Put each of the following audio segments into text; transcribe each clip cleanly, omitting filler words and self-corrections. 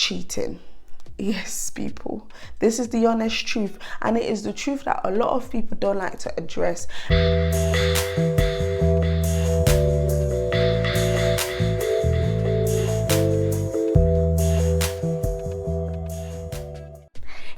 cheating. Yes, people, this is the honest truth, and it is the truth that a lot of people don't like to address.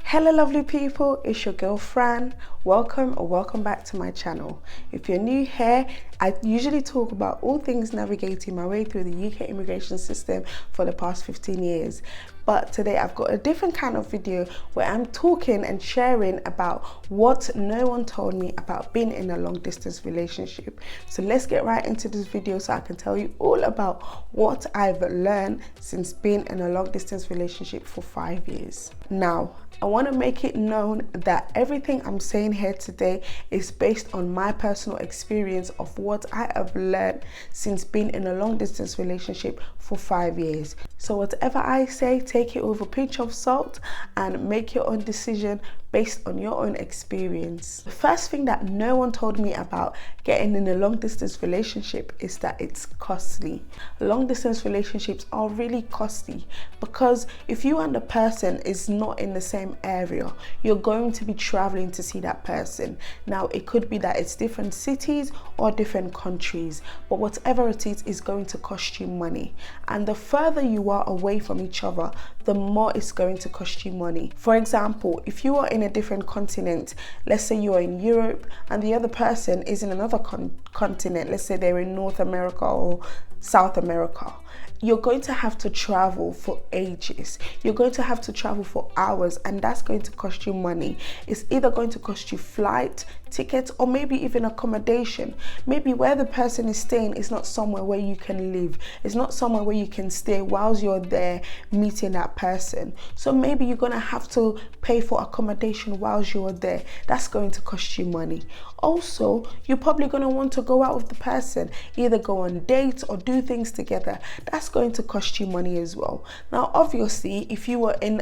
Hello lovely people, it's your girl Fran. Welcome or welcome back to my channel. If you're new here, I usually talk about all things navigating my way through the UK immigration system for the past 15 years. But today I've got a different kind of video where I'm talking and sharing about what no one told me about being in a long distance relationship. So let's get right into this video so I can tell you all about what I've learned since being in a long distance relationship for 5 years. Now, I want to make it known that everything I'm saying here today is based on my personal experience of what I have learned since being in a long distance relationship for 5 years. So whatever I say, take it with a pinch of salt and make your own decision based on your own experience. The first thing that no one told me about getting in a long distance relationship is that it's costly. Long distance relationships are really costly because if you and the person is not in the same area, you're going to be traveling to see that person. Now, it could be that it's different cities or different countries, but whatever it is going to cost you money. And the further you are away from each other, the more it's going to cost you money. For example, if you are in a different continent, let's say you are in Europe and the other person is in another continent, let's say they're in North America or South America, you're going to have to travel for ages. You're going to have to travel for hours, and that's going to cost you money. It's either going to cost you flight tickets or maybe even accommodation. Maybe where the person is staying is not somewhere where you can live. It's not somewhere where you can stay whilst you're there meeting that person. So maybe you're going to have to pay for accommodation whilst you're there. That's going to cost you money. Also, you're probably going to want to go out with the person, either go on dates or do things together. That's going to cost you money as well. Now, obviously, if you were in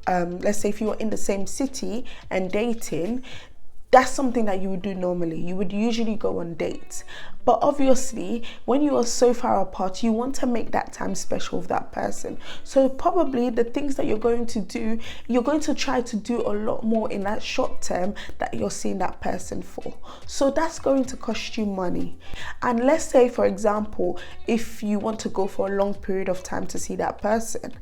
let's say if you were in the same city and dating, that's something that you would do normally. You would usually go on dates. But obviously, when you are so far apart, you want to make that time special with that person. So probably the things that you're going to do, you're going to try to do a lot more in that short term that you're seeing that person for. So that's going to cost you money. And let's say, for example, if you want to go for a long period of time to see that person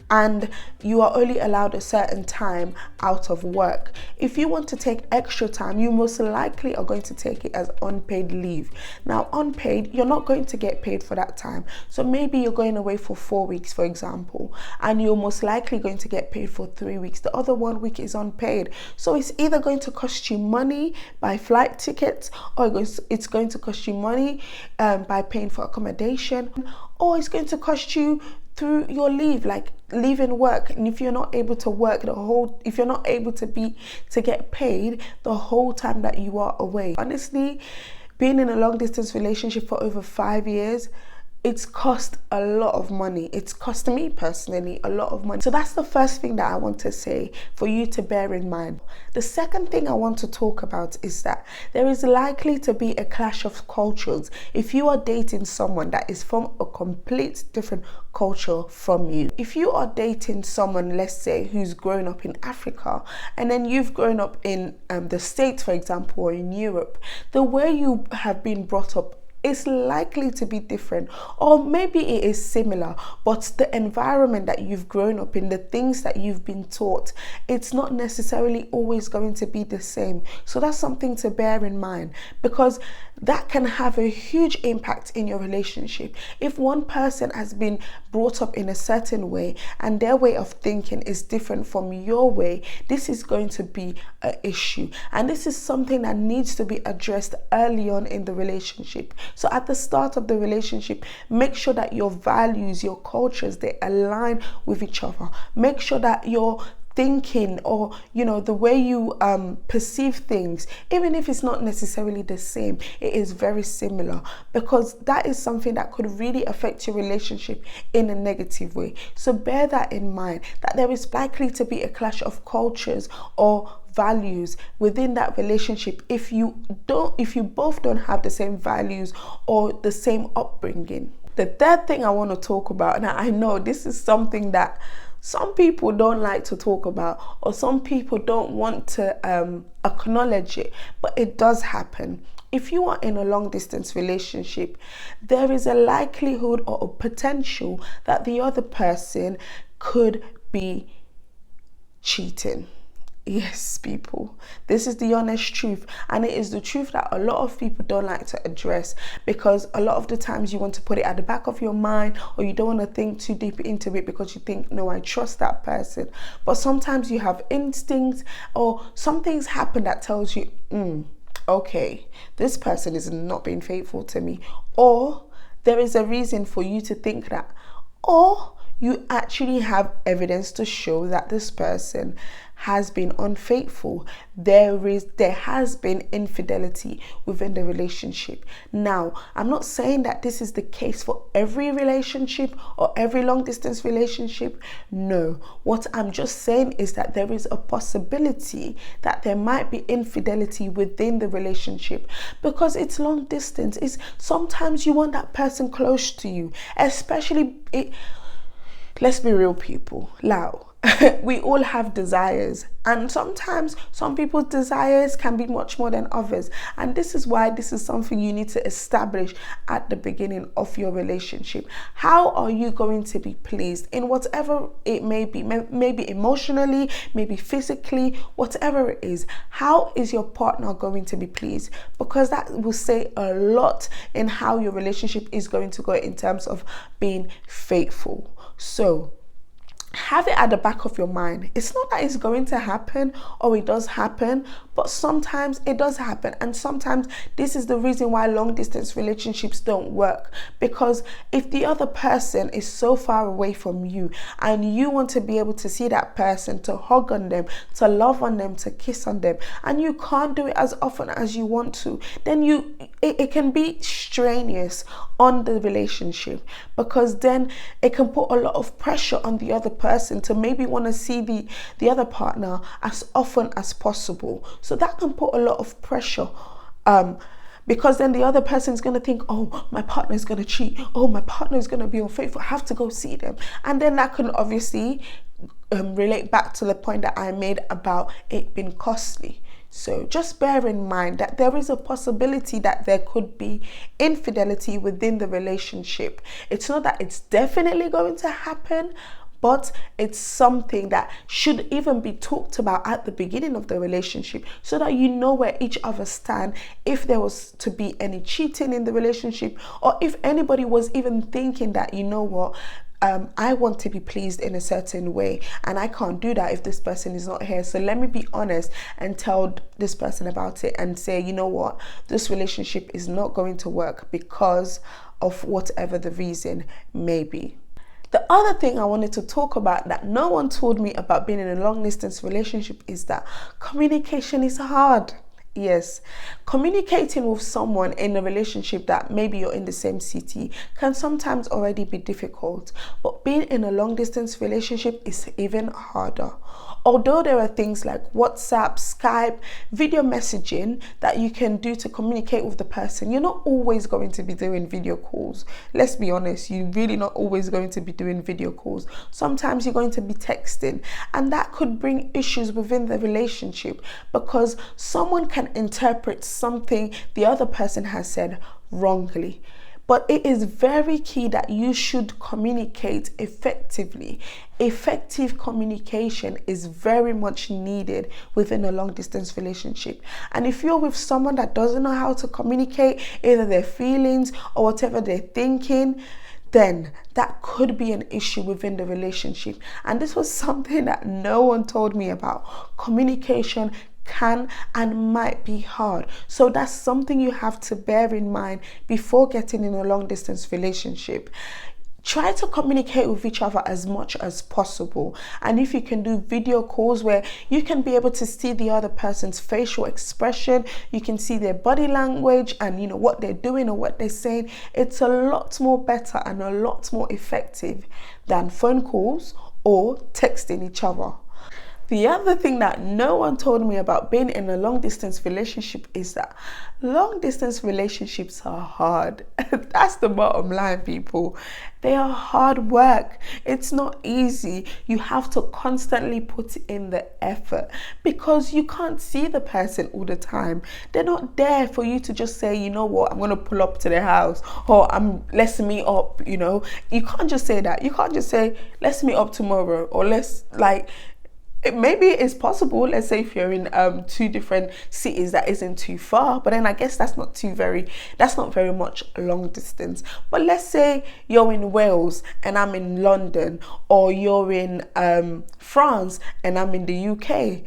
and you are only allowed a certain time out of work, if you want to take extra time, you most likely are going to take it as unpaid leave. Now, unpaid, you're not going to get paid for that time. So maybe you're going away for 4 weeks, for example, and you're most likely going to get paid for 3 weeks. The other 1 week is unpaid. So it's either going to cost you money by flight tickets, or it's going to cost you money by paying for accommodation, or it's going to cost you through your leave, like leaving work. And if you're not able to work if you're not able to get paid the whole time that you are away. Honestly, being in a long distance relationship for over 5 years, it's cost a lot of money. It's cost me personally a lot of money. So that's the first thing that I want to say for you to bear in mind. The second thing I want to talk about is that there is likely to be a clash of cultures if you are dating someone that is from a complete different culture from you. If you are dating someone, let's say, who's grown up in Africa, and then you've grown up in the States, for example, or in Europe, the way you have been brought up is likely to be different, or maybe it is similar, but the environment that you've grown up in, the things that you've been taught, it's not necessarily always going to be the same. So that's something to bear in mind, because that can have a huge impact in your relationship. If one person has been brought up in a certain way and their way of thinking is different from your way, this is going to be an issue, and this is something that needs to be addressed early on in the relationship. So at the start of the relationship, make sure that your values, your cultures, they align with each other. Make sure that your thinking, or the way you perceive things, even if it's not necessarily the same, it is very similar, because that is something that could really affect your relationship in a negative way. So bear that in mind, that there is likely to be a clash of cultures or values within that relationship if you both don't have the same values or the same upbringing. The third thing I want to talk about, and I know this is something that some people don't like to talk about, or some people don't want to acknowledge it, but it does happen. If you are in a long distance relationship, there is a likelihood or a potential that the other person could be cheating. Yes, people, this is the honest truth, and it is the truth that a lot of people don't like to address, because a lot of the times you want to put it at the back of your mind, or you don't want to think too deep into it because you think, no, I trust that person. But sometimes you have instincts, or something's happened that tells you, okay, this person is not being faithful to me, or there is a reason for you to think that, or you actually have evidence to show that this person has been unfaithful. There has been infidelity within the relationship. Now, I'm not saying that this is the case for every relationship or every long distance relationship. No, what I'm just saying is that there is a possibility that there might be infidelity within the relationship, because it's long distance. It's sometimes you want that person close to you, especially let's be real, people. Now, we all have desires, and sometimes some people's desires can be much more than others, and this is why this is something you need to establish at the beginning of your relationship. How are you going to be pleased in whatever it may be, maybe emotionally, maybe physically, whatever it is? How is your partner going to be pleased? Because that will say a lot in how your relationship is going to go in terms of being faithful. So have it at the back of your mind. It's not that it's going to happen or it does happen, but sometimes it does happen. And sometimes this is the reason why long distance relationships don't work, because if the other person is so far away from you and you want to be able to see that person, to hug on them, to love on them, to kiss on them, and you can't do it as often as you want to, then it can be strenuous on the relationship, because then it can put a lot of pressure on the other person to maybe want to see the other partner as often as possible. So that can put a lot of pressure, because then the other person is going to think, oh, my partner is going to cheat, oh, my partner is going to be unfaithful, I have to go see them. And then that can obviously relate back to the point that I made about it being costly. So just bear in mind that there is a possibility that there could be infidelity within the relationship. It's not that it's definitely going to happen, but it's something that should even be talked about at the beginning of the relationship, so that you know where each other stand, if there was to be any cheating in the relationship, or if anybody was even thinking that, you know what, I want to be pleased in a certain way, and I can't do that if this person is not here. So let me be honest and tell this person about it and say, you know what, this relationship is not going to work because of whatever the reason may be. The other thing I wanted to talk about that no one told me about being in a long distance relationship is that communication is hard. Yes, communicating with someone in a relationship that maybe you're in the same city can sometimes already be difficult, but being in a long distance relationship is even harder. Although there are things like WhatsApp, Skype, video messaging that you can do to communicate with the person, you're not always going to be doing video calls. Let's be honest, you're really not always going to be doing video calls. Sometimes you're going to be texting, and that could bring issues within the relationship, because someone can interpret something the other person has said wrongly. But it is very key that you should communicate effectively. Effective communication is very much needed within a long distance relationship. And if you're with someone that doesn't know how to communicate either their feelings or whatever they're thinking, then that could be an issue within the relationship. And this was something that no one told me about. Communication can and might be hard. So that's something you have to bear in mind before getting in a long distance relationship. Try to communicate with each other as much as possible. And if you can do video calls where you can be able to see the other person's facial expression, you can see their body language and you know what they're doing or what they're saying, it's a lot more better and a lot more effective than phone calls or texting each other. The other thing that no one told me about being in a long distance relationship is that long distance relationships are hard. That's the bottom line, people. They are hard work. It's not easy. You have to constantly put in the effort because you can't see the person all the time. They're not there for you to just say, you know what, I'm going to pull up to their house, or let's meet up, you know. You can't just say that. You can't just say, let's meet up tomorrow, or let's maybe it's possible. Let's say if you're in two different cities, that isn't too far, but then I guess that's not very much long distance. But let's say you're in Wales and I'm in London, or you're in France and I'm in the UK.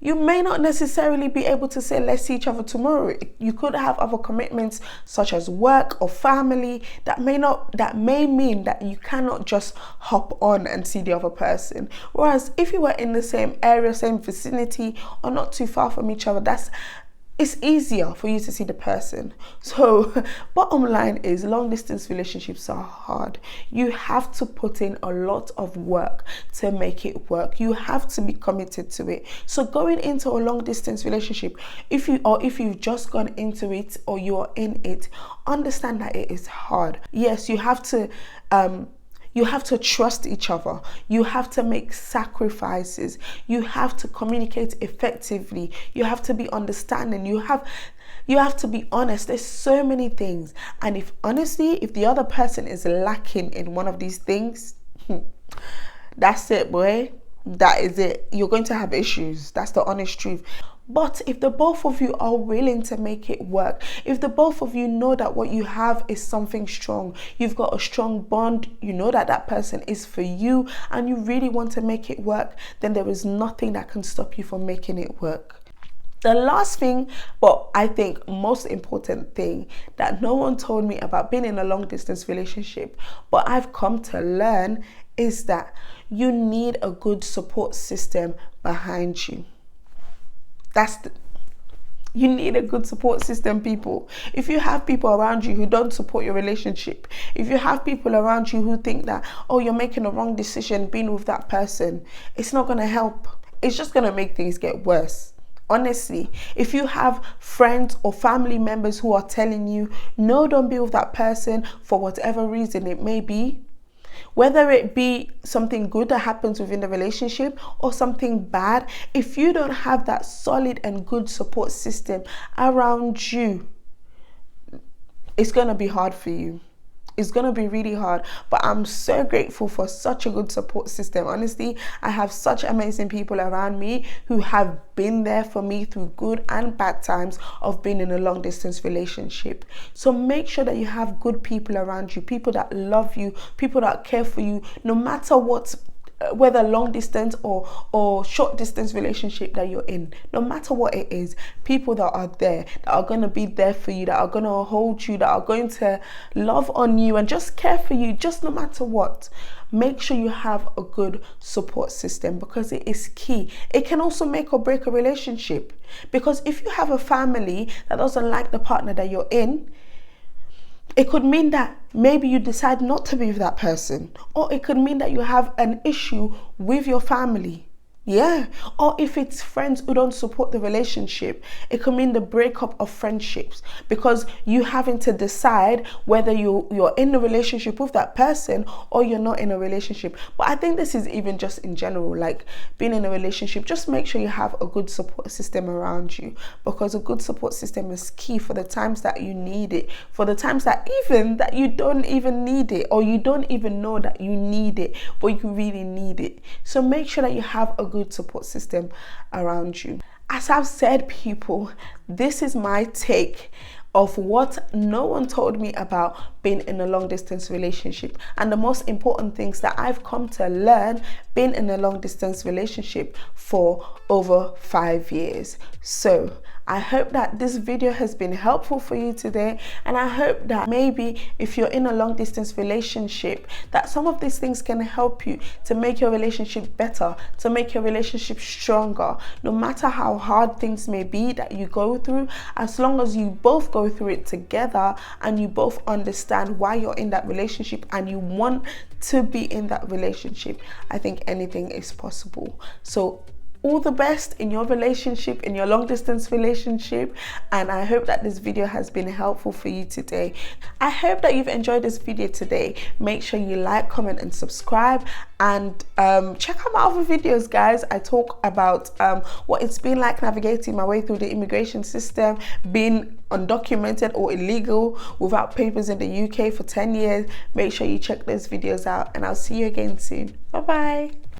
You may not necessarily be able to say, let's see each other tomorrow. You could have other commitments such as work or family that may mean that you cannot just hop on and see the other person. Whereas if you were in the same area, same vicinity, or not too far from each other, it's easier for you to see the person. So bottom line is, long distance relationships are hard. You have to put in a lot of work to make it work. You have to be committed to it. So going into a long distance relationship, if you've just gone into it or you're in it, understand that it is hard. Yes, you have to trust each other. You have to make sacrifices. You have to communicate effectively. You have to be understanding. You have to be honest. There's so many things. And if the other person is lacking in one of these things, that's it, boy. That is it. You're going to have issues. That's the honest truth. But if the both of you are willing to make it work, if the both of you know that what you have is something strong, you've got a strong bond, you know that that person is for you, and you really want to make it work, then there is nothing that can stop you from making it work. The last thing, but I think most important thing that no one told me about being in a long distance relationship, but I've come to learn, is that you need a good support system behind you. You need a good support system, people. If you have people around you who don't support your relationship, if you have people around you who think that, oh, you're making a wrong decision being with that person, it's not going to help. It's just going to make things get worse. Honestly, if you have friends or family members who are telling you, no, don't be with that person for whatever reason it may be, whether it be something good that happens within the relationship or something bad, if you don't have that solid and good support system around you, it's going to be hard for you. It's going to be really hard, but I'm so grateful for such a good support system. Honestly, I have such amazing people around me who have been there for me through good and bad times of being in a long distance relationship. So make sure that you have good people around you, people that love you, people that care for you, no matter what, whether long distance or short distance relationship that you're in, no matter what it is, people that are there, that are going to be there for you, that are going to hold you, that are going to love on you and just care for you, just no matter what. Make sure you have a good support system, because it is key. It can also make or break a relationship, because if you have a family that doesn't like the partner that you're in, it could mean that maybe you decide not to be with that person, or it could mean that you have an issue with your family. Yeah. Or if it's friends who don't support the relationship, it could mean the breakup of friendships, because you having to decide whether you're in a relationship with that person or you're not in a relationship. But I think this is even just in general, like being in a relationship, just make sure you have a good support system around you, because a good support system is key for the times that you need it, for the times that you don't even need it, or you don't even know that you need it, but you really need it. So make sure that you have a good support system around you. As I've said, people, this is my take of what no one told me about being in a long distance relationship, and the most important things that I've come to learn being in a long distance relationship for over 5 years. So I hope that this video has been helpful for you today, and I hope that maybe if you're in a long distance relationship, that some of these things can help you to make your relationship better, to make your relationship stronger. No matter how hard things may be that you go through, as long as you both go through it together and you both understand why you're in that relationship and you want to be in that relationship, I think anything is possible. So all the best in your relationship, in your long distance relationship, and I hope that this video has been helpful for you today. I hope that you've enjoyed this video today. Make sure you like, comment and subscribe, and check out my other videos, guys. I talk about what it's been like navigating my way through the immigration system, being undocumented or illegal without papers in the UK for 10 years. Make sure you check those videos out, and I'll see you again soon. Bye bye.